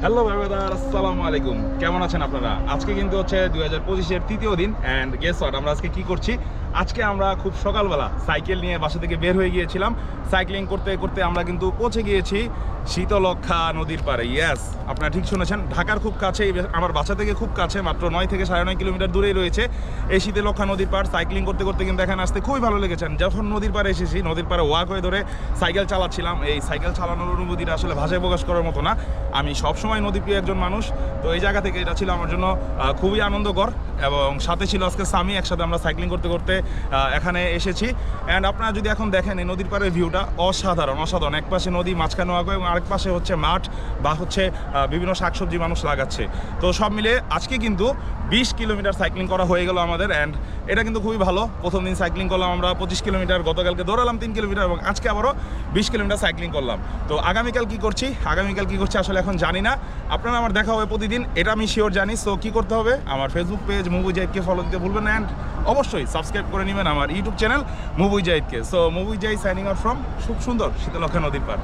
Hello ভাই brother, আসসালামু আলাইকুম। কেমন আছেন আপনারা? আজকে কিন্তু হচ্ছে 2025-এর তৃতীয় দিন অ্যান্ড গেস হোয়াট, আমরা আজকে কি করছি? আজকে আমরা খুব সকালবেলা সাইকেল নিয়ে বাসা থেকে বের হয়ে গিয়েছিলাম। সাইক্লিং করতে করতে আমরা কিন্তু পৌঁছে গিয়েছি শীতলক্ষ্যা নদীর পাড়ে। ইয়েস, আপনারা ঠিক শুনেছেন, ঢাকার খুব কাছে, আমার বাসা থেকে খুব কাছে, মাত্র 9 থেকে 9.5 কিলোমিটার দূরেই রয়েছে এই শীতলক্ষ্যা নদীর পাড়। সাইক্লিং করতে করতে কিন্তু এখানে আসতে খুবই ভালো লেগেছেন। যখন নদীর পাড়ে এসেছি, নদীর পাড়ে ওয়াক হয়ে ধরে সাইকেল চালাচ্ছিলাম। এই সাইকেল চালানোর অনুভূতিটা আসলে ভাষায় প্রকাশ করার মতো না। আমি সবসময় নদীপ্রিয় একজন মানুষ, তো এই জায়গা থেকে এটা ছিল আমার জন্য খুবই আনন্দকর। এবং সাথে ছিল আজকে সামি, একসাথে আমরা সাইক্লিং করতে করতে এখানে এসেছি। অ্যান্ড আপনারা যদি এখন দেখেন এই নদীর পাড়ের ভিউটা অসাধারণ অসাধারণ। এক পাশে নদী, মাঝখানে ওয়াক, এবং আরেক পাশে হচ্ছে মাঠ বা হচ্ছে বিভিন্ন শাকসবজি মানুষ লাগাচ্ছে। তো সব মিলে আজকে কিন্তু 20 কিলোমিটার সাইক্লিং করা হয়ে গেল আমাদের। অ্যান্ড এটা কিন্তু খুবই ভালো। প্রথম দিন সাইক্লিং করলাম আমরা 25 কিলোমিটার, গতকালকে দৌড়ালাম 3 কিলোমিটার, এবং আজকে আবারও 20 কিলোমিটার সাইক্লিং করলাম। তো আগামীকাল কি করছি আসলে এখন জানি না। আপনারা আমার দেখা হবে প্রতিদিন, এটা আমি শিওর জানি। সো কী করতে হবে? আমার ফেসবুক পেজ মুভি জাহিদকে ফলো দিতে ভুলবেন না, অ্যান্ড অবশ্যই সাবস্ক্রাইব করে নেবেন আমার ইউটিউব চ্যানেল মুভি জাহিদকে। So movie Zahid signing out from খুব সুন্দর শীতলক্ষ্যা নদীর পাড়।